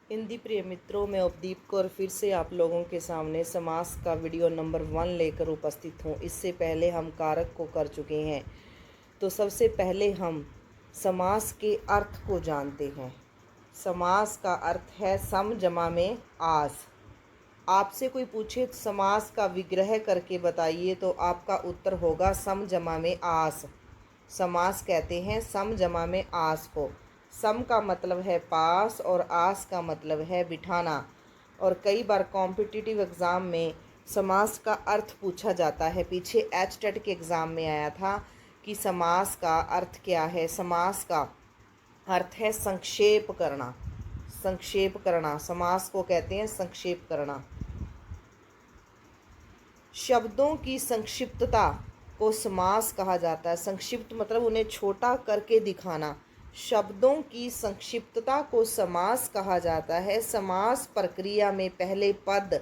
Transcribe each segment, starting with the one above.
हिंदी प्रिय मित्रों, मैं अवदीप कौर फिर से आप लोगों के सामने समास का वीडियो नंबर 1 लेकर उपस्थित हूँ। इससे पहले हम कारक को कर चुके हैं, तो सबसे पहले हम समास के अर्थ को जानते हैं। समास का अर्थ है सम जमा में आस। आपसे कोई पूछे समास का विग्रह करके बताइए तो आपका उत्तर होगा सम जमा में आस। समास कहते हैं सम जमा में आस को। सम का मतलब है पास और आस का मतलब है बिठाना। और कई बार कॉम्पिटिटिव एग्ज़ाम में समास का अर्थ पूछा जाता है। पीछे एचटेट के एग्ज़ाम में आया था कि समास का अर्थ क्या है। समास का अर्थ है संक्षेप करना। संक्षेप करना समास को कहते हैं संक्षेप करना। शब्दों की संक्षिप्तता को समास कहा जाता है। संक्षिप्त मतलब उन्हें छोटा करके दिखाना। शब्दों की संक्षिप्तता को समास कहा जाता है। समास प्रक्रिया में पहले पद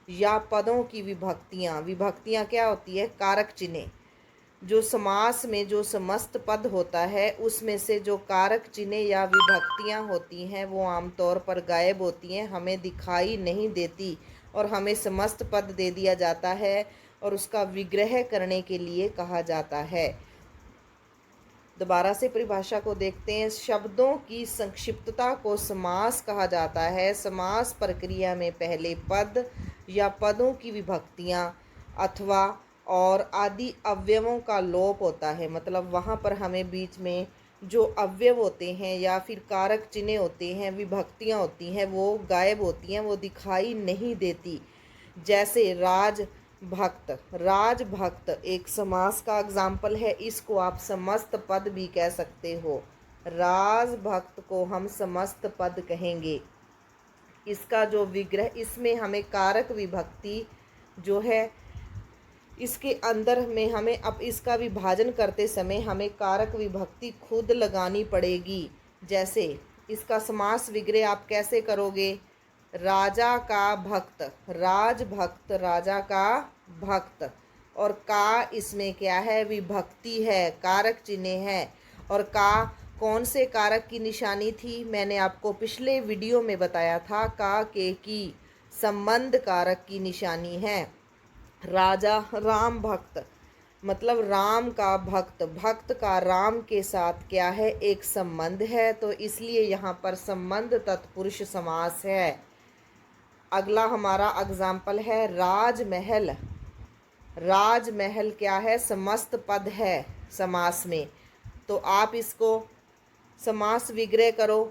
या पदों की विभक्तियाँ क्या होती है? कारक चिन्ह। जो समास में जो समस्त पद होता है उसमें से जो कारक चिन्ह या विभक्तियाँ होती हैं वो आमतौर पर गायब होती हैं, हमें दिखाई नहीं देती और हमें समस्त पद दे दिया जाता है और उसका विग्रह करने के लिए कहा जाता है। दोबारा से परिभाषा को देखते हैं। शब्दों की संक्षिप्तता को समास कहा जाता है। समास प्रक्रिया में पहले पद या पदों की विभक्तियाँ अथवा और आदि अवयवों का लोप होता है। मतलब वहाँ पर हमें बीच में जो अवयव होते हैं या फिर कारक चिन्ह होते हैं, विभक्तियाँ होती हैं, वो गायब होती हैं, वो दिखाई नहीं देती। जैसे राजभक्त। राजभक्त एक समास का एग्जाम्पल है। इसको आप समस्त पद भी कह सकते हो। राजभक्त को हम समस्त पद कहेंगे। इसका जो विग्रह, इसमें हमें कारक विभक्ति जो है इसके अंदर में हमें अब इसका विभाजन करते समय हमें कारक विभक्ति खुद लगानी पड़ेगी। जैसे इसका समास विग्रह आप कैसे करोगे? राजा का भक्त, राजभक्त राजा का भक्त। और का इसमें क्या है? विभक्ति है, कारक चिन्ह है। और का कौन से कारक की निशानी थी? मैंने आपको पिछले वीडियो में बताया था। का के की संबंध कारक की निशानी है। राजा राम भक्त मतलब राम का भक्त, भक्त का राम के साथ क्या है? एक संबंध है, तो इसलिए यहाँ पर संबंध तत्पुरुष समास है। अगला हमारा एग्जाम्पल है राजमहल। राजमहल क्या है? समस्त पद है समास में। तो आप इसको समास विग्रह करो।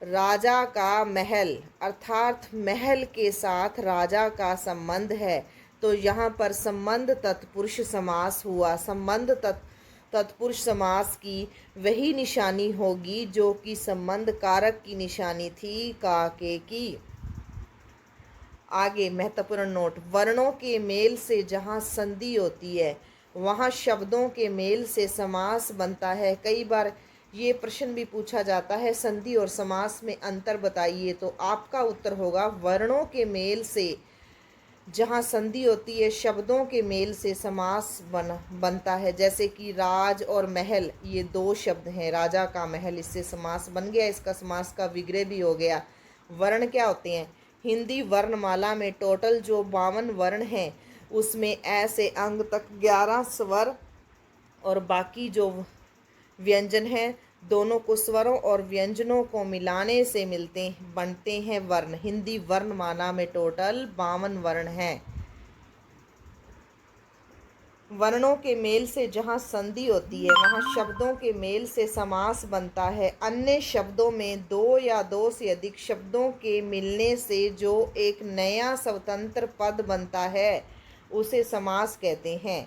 राजा का महल अर्थात महल के साथ राजा का संबंध है, तो यहाँ पर संबंध तत्पुरुष समास हुआ। संबंध तत्पुरुष समास की वही निशानी होगी जो कि संबंध कारक की निशानी थी, का के की। आगे महत्वपूर्ण नोट। वर्णों के मेल से जहाँ संधि होती है वहाँ शब्दों के मेल से समास बनता है। कई बार ये प्रश्न भी पूछा जाता है, संधि और समास में अंतर बताइए, तो आपका उत्तर होगा वर्णों के मेल से जहाँ संधि होती है, शब्दों के मेल से समास बनता है। जैसे कि राज और महल, ये दो शब्द हैं। राजा का महल, इससे समास बन गया, इसका समास का विग्रह भी हो गया। वर्ण क्या होते हैं? हिंदी वर्णमाला में टोटल जो 52 वर्ण हैं उसमें ए से अंग तक 11 स्वर और बाकी जो व्यंजन हैं दोनों को स्वरों और व्यंजनों को मिलाने से बनते हैं वर्ण। हिंदी वर्णमाला में टोटल 52 वर्ण हैं। वर्णों के मेल से जहाँ संधि होती है वहाँ शब्दों के मेल से समास बनता है। अन्य शब्दों में दो या दो से अधिक शब्दों के मिलने से जो एक नया स्वतंत्र पद बनता है उसे समास कहते हैं।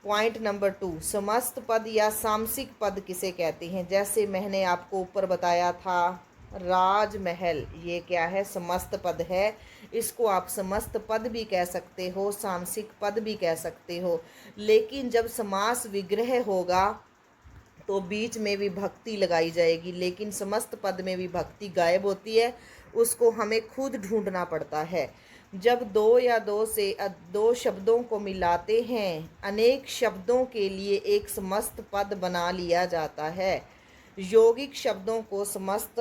पॉइंट नंबर 2, समस्त पद या सामसिक पद किसे कहते हैं? जैसे मैंने आपको ऊपर बताया था राजमहल, ये क्या है? समस्त पद है। इसको आप समस्त पद भी कह सकते हो, सामसिक पद भी कह सकते हो। लेकिन जब समास विग्रह होगा तो बीच में विभक्ति लगाई जाएगी, लेकिन समस्त पद में विभक्ति गायब होती है, उसको हमें खुद ढूंढना पड़ता है। जब दो या दो शब्दों को मिलाते हैं अनेक शब्दों के लिए एक समस्त पद बना लिया जाता है। यौगिक शब्दों को समस्त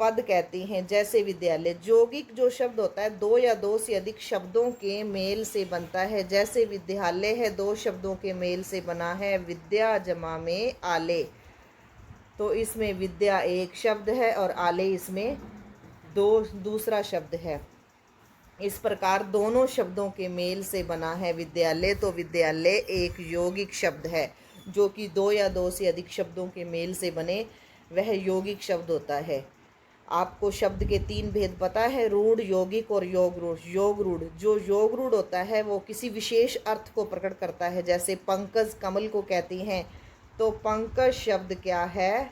पद कहते हैं, जैसे विद्यालय। यौगिक जो शब्द होता है दो या दो से अधिक शब्दों के मेल से बनता है, जैसे विद्यालय है दो शब्दों के मेल से बना है, विद्या जमा में आले। तो इसमें विद्या एक शब्द है और आले इसमें दूसरा शब्द है। इस प्रकार दोनों शब्दों के मेल से बना है विद्यालय। तो विद्यालय एक यौगिक शब्द है, जो कि दो या दो से अधिक शब्दों के मेल से बने वह यौगिक शब्द होता है। आपको शब्द के तीन भेद पता है, रूढ़, यौगिक और योग रूढ़। योग रूढ़, जो योग रूढ़ होता है वो किसी विशेष अर्थ को प्रकट करता है, जैसे पंकज कमल को कहती हैं। तो पंकज शब्द क्या है,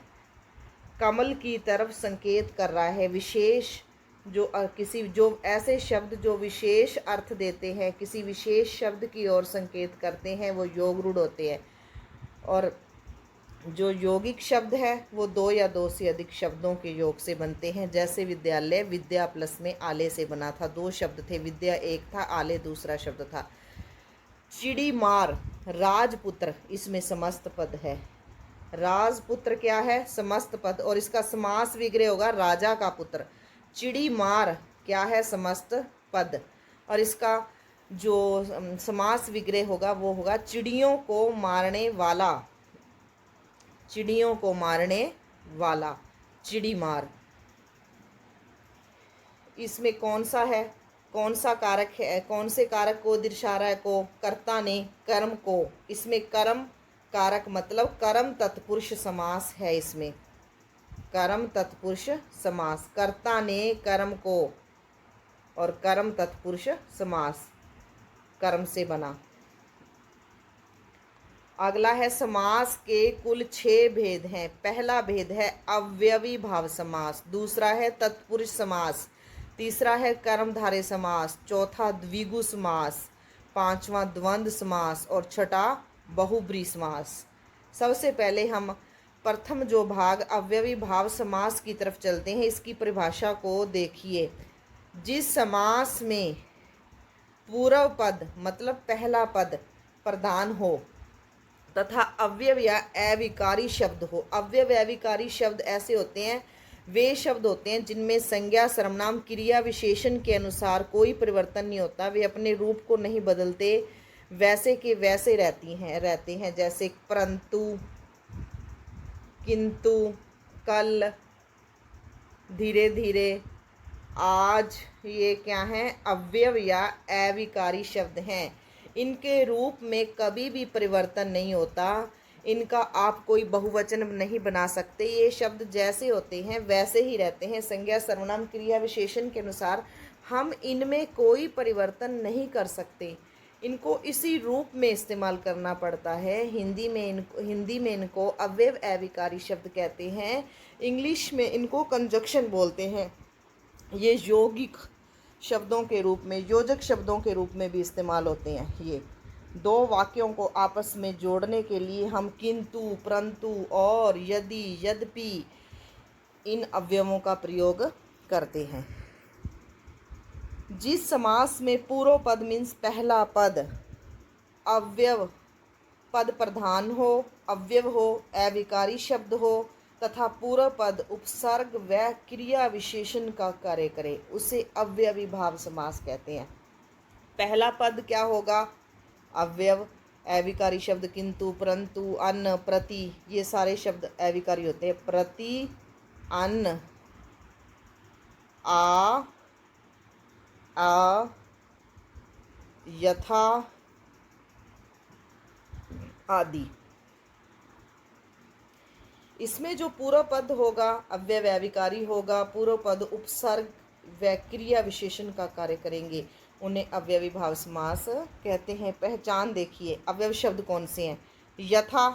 कमल की तरफ संकेत कर रहा है। विशेष जो ऐसे शब्द जो विशेष अर्थ देते हैं, किसी विशेष शब्द की ओर संकेत करते हैं, वो योग रूढ़ होते हैं। और जो यौगिक शब्द है वो दो या दो से अधिक शब्दों के योग से बनते हैं, जैसे विद्यालय विद्या प्लस में आले से बना था। दो शब्द थे, विद्या एक था, आले दूसरा शब्द था। चिड़ीमार, राजपुत्र, इसमें समस्त पद है। राजपुत्र क्या है, समस्त पद, और इसका समास विग्रह होगा राजा का पुत्र। चिड़ीमार क्या है, समस्त पद, और इसका जो समास विग्रह होगा वो होगा चिड़ियों को मारने वाला। चिड़ियों को मारने वाला, चिड़ीमार। इसमें कौन सा है, कौन सा कारक है, कौन से कारक को दर्शा रहा है, को कर्ता ने कर्म को। इसमें कर्म कारक मतलब कर्म तत्पुरुष समास है। इसमें कर्म तत्पुरुष समास, कर्ता ने कर्म को, और कर्म तत्पुरुष समास कर्म से बना। अगला है समास के कुल 6 भेद हैं। पहला भेद है अव्यवी भाव समास, दूसरा है तत्पुरुष समास, तीसरा है कर्मधारय समास, चौथा द्विगु समास, पांचवा द्वंद्व समास और छठा बहुब्री समास। सबसे पहले हम प्रथम जो भाग अव्यवी भाव समास की तरफ चलते हैं। इसकी परिभाषा को देखिए। जिस समास में पूर्व पद मतलब पहला पद प्रधान हो तथा अव्यव या अविकारी शब्द हो। अव्यव अविकारी शब्द ऐसे होते हैं, वे शब्द होते हैं जिनमें संज्ञा सर्वनाम क्रिया विशेषण के अनुसार कोई परिवर्तन नहीं होता, वे अपने रूप को नहीं बदलते, वैसे के वैसे रहते हैं, जैसे परंतु, किंतु, कल, धीरे धीरे, आज। ये क्या हैं, अव्यव या अविकारी शब्द हैं। इनके रूप में कभी भी परिवर्तन नहीं होता, इनका आप कोई बहुवचन नहीं बना सकते। ये शब्द जैसे होते हैं वैसे ही रहते हैं, संज्ञा सर्वनाम क्रिया विशेषण के अनुसार हम इनमें कोई परिवर्तन नहीं कर सकते, इनको इसी रूप में इस्तेमाल करना पड़ता है। हिंदी में इनको अव्यव अविकारी शब्द कहते हैं, इंग्लिश में इनको कंजक्शन बोलते हैं। ये यौगिक शब्दों के रूप में, योजक शब्दों के रूप में भी इस्तेमाल होते हैं। ये दो वाक्यों को आपस में जोड़ने के लिए हम किंतु, परंतु, और, यदि, यद्यपि इन अवयवों का प्रयोग करते हैं। जिस समास में पूर्व पद मीन्स पहला पद अव्यव पद प्रधान हो, अव्यव हो, अविकारी शब्द हो तथा पूर्व पद उपसर्ग व क्रिया विशेषण का कार्य करे, उसे अव्यवी भाव समास कहते हैं। पहला पद क्या होगा, अव्यव, अविकारी शब्द किंतु, परंतु, अन्न, प्रति, ये सारे शब्द अविकारी होते हैं। प्रति, अन्न, आ, यथा आदि। इसमें जो पूर्व पद होगा अव्यव अविकारी होगा, पूर्व पद उपसर्ग व क्रिया विशेषण का कार्य करेंगे, उन्हें अव्यवी भाव समास कहते हैं। पहचान देखिए, अव्यव शब्द कौन से हैं, यथा,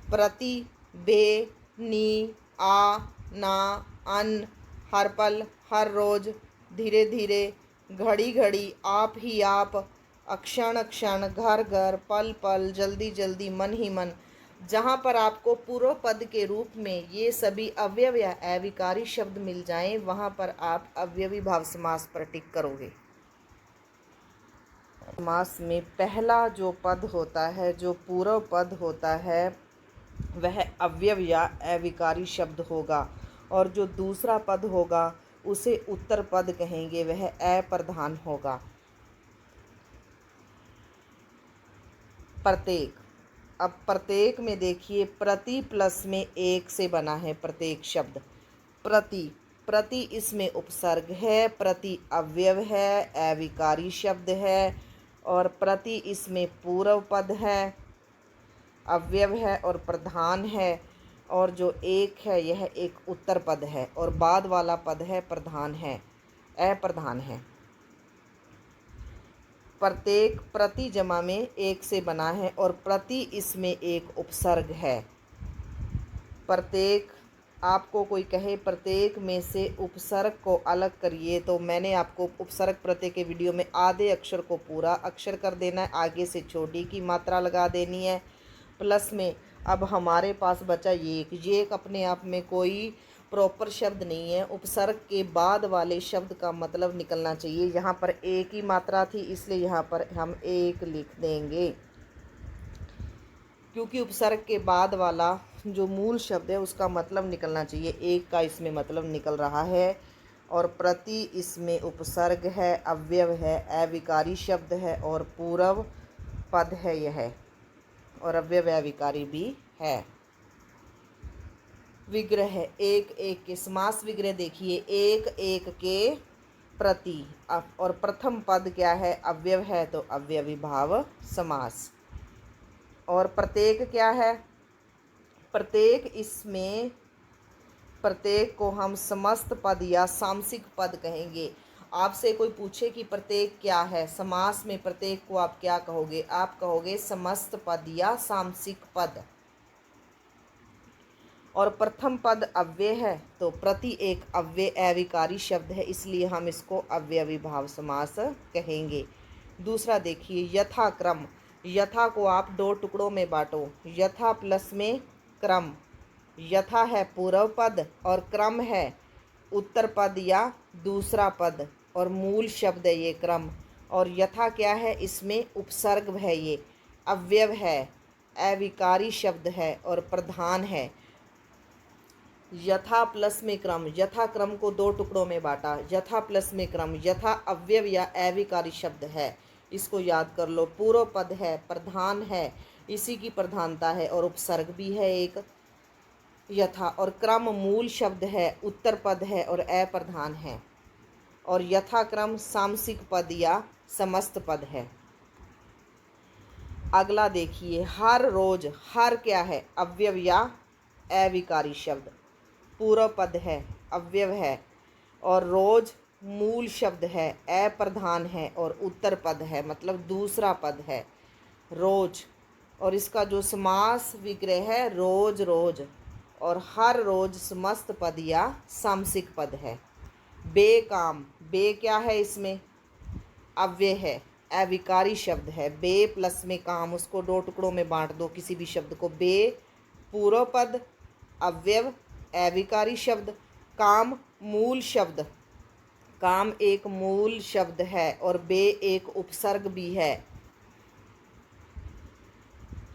प्रति, बे, नी, आ, ना, अन, हर पल, हर रोज, धीरे धीरे, घड़ी घड़ी, आप ही आप, अक्षण क्षण, घर घर, पल पल, जल्दी जल्दी, मन ही मन। जहाँ पर आपको पूर्व पद के रूप में ये सभी अव्यव या अविकारी शब्द मिल जाएं, वहाँ पर आप अव्यवी भाव समास पर टिक करोगे। समास में पहला जो पद होता है, जो पूर्व पद होता है, वह अव्यव या अविकारी शब्द होगा। और जो दूसरा पद होगा उसे उत्तर पद कहेंगे, वह अप्रधान होगा। प्रत्येक, अब प्रत्येक में देखिए प्रति प्लस में एक से बना है प्रत्येक शब्द। प्रति, प्रति इसमें उपसर्ग है, प्रति अव्यय है, अविकारी शब्द है, और प्रति इसमें पूर्व पद है, अव्यय है और प्रधान है, और जो एक है यह एक उत्तर पद है, और बाद वाला पद है प्रधान है, अप्रधान है। प्रत्येक प्रति जमा में एक से बना है और प्रति इसमें एक उपसर्ग है। प्रत्येक, आपको कोई कहे प्रत्येक में से उपसर्ग को अलग करिए, तो मैंने आपको उपसर्ग प्रत्यय के वीडियो में आधे अक्षर को पूरा अक्षर कर देना है, आगे से छोटी की मात्रा लगा देनी है। प्लस में अब हमारे पास बचा एक अपने आप में कोई प्रॉपर शब्द नहीं है, उपसर्ग के बाद वाले शब्द का मतलब निकलना चाहिए। यहाँ पर एक ही मात्रा थी इसलिए यहाँ पर हम एक लिख देंगे, क्योंकि उपसर्ग के बाद वाला जो मूल शब्द है उसका मतलब निकलना चाहिए। एक का इसमें मतलब निकल रहा है, और प्रति इसमें उपसर्ग है, अव्यय है, अविकारी शब्द है और पूर्व पद है यह, और अव्यय अविकारी भी है। विग्रह, एक एक के समास विग्रह देखिए, एक एक के प्रति, और प्रथम पद क्या है, अव्यय है तो अव्ययी भाव समास। और प्रत्येक क्या है, प्रत्येक इसमें प्रत्येक को हम समस्त पद या सामसिक पद कहेंगे। आपसे कोई पूछे कि प्रत्येक क्या है, समास में प्रत्येक को आप क्या कहोगे, आप कहोगे समस्त पद या सामसिक पद। और प्रथम पद अव्यय है तो प्रति एक अव्यय अविकारी शब्द है, इसलिए हम इसको अव्ययी भाव समास कहेंगे। दूसरा देखिए यथाक्रम, यथा को आप दो टुकड़ों में बांटो, यथा प्लस में क्रम, यथा है पूर्व पद और क्रम है उत्तर पद या दूसरा पद, और मूल शब्द है ये क्रम। और यथा क्या है, इसमें उपसर्ग है, ये अव्यय है, अविकारी शब्द है और प्रधान है। यथा प्लस में क्रम, यथा क्रम को दो टुकड़ों में बांटा, यथा प्लस में क्रम, यथा अव्यय या अविकारी शब्द है, इसको याद कर लो। पूर्व पद है, प्रधान है, इसी की प्रधानता है, और उपसर्ग भी है एक यथा, और क्रम मूल शब्द है, उत्तर पद है और अप्रधान है, और यथा क्रम सामसिक पद या समस्त पद है। अगला देखिए हर रोज, हर क्या है, अव्यय या अविकारी शब्द, पूर्व पद है, अव्यय है, और रोज मूल शब्द है, अप्रधान है और उत्तर पद है, मतलब दूसरा पद है रोज। और इसका जो समास विग्रह है रोज रोज, और हर रोज समस्त पद या सामसिक पद है। बेकाम, बे क्या है, इसमें अव्यय है, अविकारी शब्द है, बे प्लस में काम, उसको दो टुकड़ों में बांट दो किसी भी शब्द को। बे पूर्व पद, अव्यय अविकारी शब्द, काम मूल शब्द, काम एक मूल शब्द है और बे एक उपसर्ग भी है,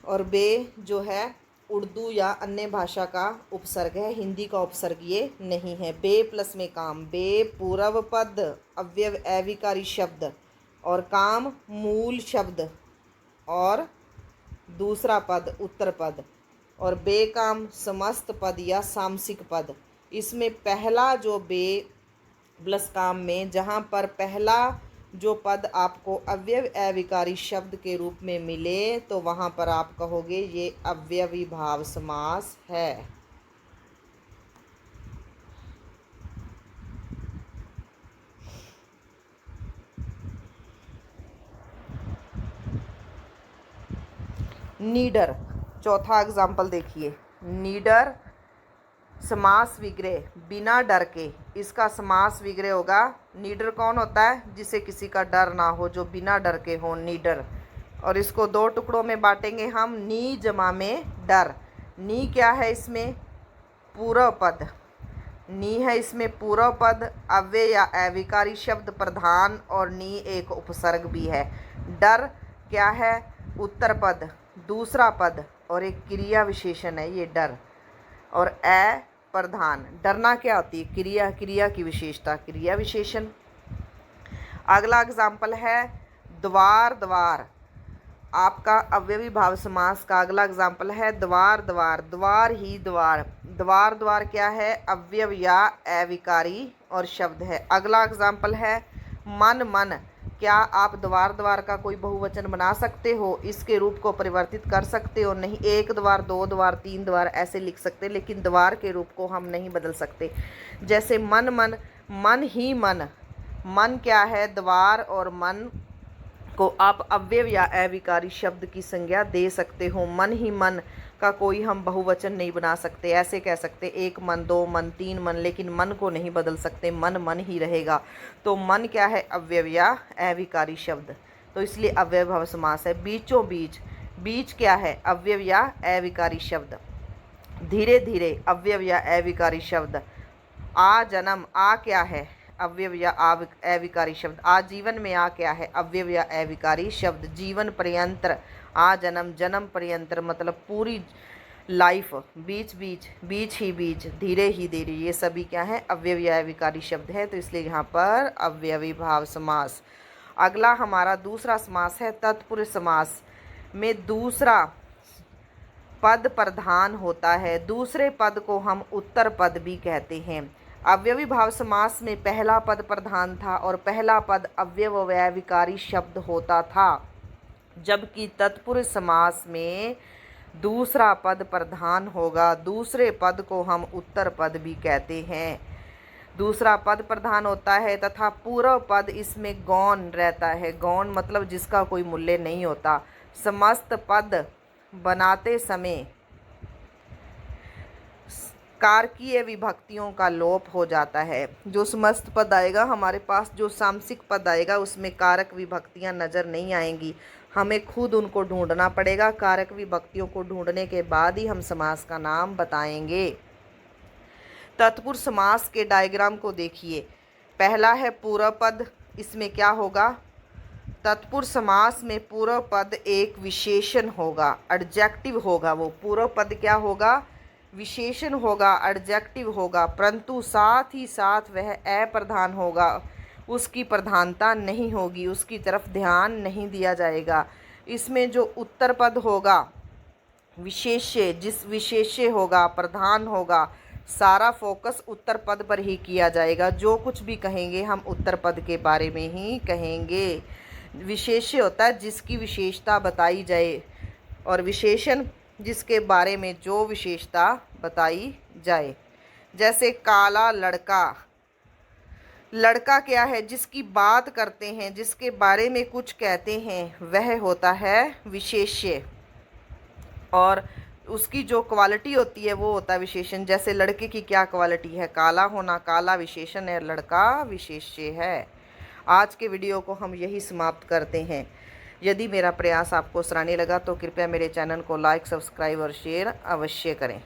और बे जो है उर्दू या अन्य भाषा का उपसर्ग है, हिंदी का उपसर्ग ये नहीं है। बे प्लस में काम, बे पूर्व पद, अव्यय अविकारी शब्द, और काम मूल शब्द और दूसरा पद उत्तर पद, और बेकाम समस्त पद या सामसिक पद। इसमें पहला जो बे प्लस काम में जहाँ पर पहला जो पद आपको अव्यय अविकारी शब्द के रूप में मिले तो वहाँ पर आप कहोगे ये अव्ययी भाव समास है। नीडर, चौथा एग्जाम्पल देखिए, नीडर समास विग्रह बिना डर के, इसका समास विग्रह होगा। नीडर कौन होता है, जिसे किसी का डर ना हो, जो बिना डर के हो, नीडर। और इसको दो टुकड़ों में बांटेंगे हम, नी जमा में डर। नी क्या है, इसमें पूर्व पद, नी है इसमें पूर्व पद, अव्यय या अविकारी शब्द, प्रधान, और नी एक उपसर्ग भी है। डर क्या है, उत्तर पद, दूसरा पद और एक क्रिया विशेषण है ये डर, और प्रधान, डरना क्या होती है? क्रिया, क्रिया की विशेषता क्रिया विशेषण। अगला एग्जाम्पल है द्वार द्वार, आपका अव्ययी भाव समास का अगला एग्जाम्पल है द्वार द्वार, द्वार ही द्वार। द्वार द्वार क्या है? अव्यव या अविकारी और शब्द है। अगला एग्जाम्पल है मन मन, क्या आप द्वार द्वार का कोई बहुवचन बना सकते हो? इसके रूप को परिवर्तित कर सकते हो? नहीं। एक द्वार, दो द्वार, तीन द्वार ऐसे लिख सकते, लेकिन द्वार के रूप को हम नहीं बदल सकते। जैसे मन मन, मन ही मन, मन क्या है? द्वार, और मन को आप अव्यव या अविकारी शब्द की संज्ञा दे सकते हो। मन ही मन का कोई हम बहुवचन नहीं बना सकते। ऐसे कह सकते एक मन, दो मन, तीन मन, लेकिन मन को नहीं बदल सकते, मन मन ही रहेगा। तो मन क्या है? अव्यव या अविकारी शब्द, तो इसलिए अव्यय भाव समास है। बीचों बीच, बीच क्या है? अव्यव या अविकारी शब्द। धीरे धीरे, अव्यव या अविकारी शब्द। आ जन्म, आ क्या है? अव्यव या अविकारी शब्द। आजीवन में आ क्या है? अव्यव या अविकारी शब्द। जीवन पर्यंत, आ जन्म, जन्म पर्यंत मतलब पूरी लाइफ। बीच बीच, बीच ही बीच, धीरे ही धीरे, ये सभी क्या है? अव्यव या अविकारी शब्द है, तो इसलिए यहाँ पर अव्यवी भाव समास। अगला हमारा दूसरा समास है तत्पुरुष समास में दूसरा पद प्रधान होता है। दूसरे पद को हम उत्तर पद भी कहते हैं। अव्यवी भाव समास में पहला पद प्रधान था और पहला पद अव्यव अविकारी शब्द होता था, जबकि तत्पुरुष समास में दूसरा पद प्रधान होगा। दूसरे पद को हम उत्तर पद भी कहते हैं। दूसरा पद प्रधान होता है तथा पूर्व पद इसमें गौण रहता है। गौण मतलब जिसका कोई मूल्य नहीं होता। समस्त पद बनाते समय कारकीय विभक्तियों का लोप हो जाता है। जो समस्त पद आएगा हमारे पास, जो सामसिक पद आएगा, उसमें कारक विभक्तियां नजर नहीं आएंगी, हमें खुद उनको ढूंढना पड़ेगा। कारक विभक्तियों को ढूंढने के बाद ही हम समास का नाम बताएंगे। तत्पुरुष समास के डायग्राम को देखिए। पहला है पूर्व पद, इसमें क्या होगा? तत्पुरुष समास में पूर्व पद एक विशेषण होगा, एडजेक्टिव होगा। वो पूर्व पद क्या होगा? विशेषण होगा, एडजेक्टिव होगा, परंतु साथ ही साथ वह अप्रधान होगा। उसकी प्रधानता नहीं होगी, उसकी तरफ ध्यान नहीं दिया जाएगा। इसमें जो उत्तर पद होगा, विशेष्य, जिस विशेष्य होगा, प्रधान होगा, सारा फोकस उत्तर पद पर ही किया जाएगा। जो कुछ भी कहेंगे हम उत्तर पद के बारे में ही कहेंगे। विशेष्य होता है जिसकी विशेषता बताई जाए, और विशेषण जिसके बारे में जो विशेषता बताई जाए। जैसे काला लड़का, लड़का क्या है? जिसकी बात करते हैं, जिसके बारे में कुछ कहते हैं, वह होता है विशेष्य, और उसकी जो क्वालिटी होती है वो होता है विशेषण। जैसे लड़के की क्या क्वालिटी है? काला होना, काला विशेषण है, लड़का विशेष्य है। आज के वीडियो को हम यही समाप्त करते हैं। यदि मेरा प्रयास आपको सराहनीय लगा तो कृपया मेरे चैनल को लाइक, सब्सक्राइब और शेयर अवश्य करें।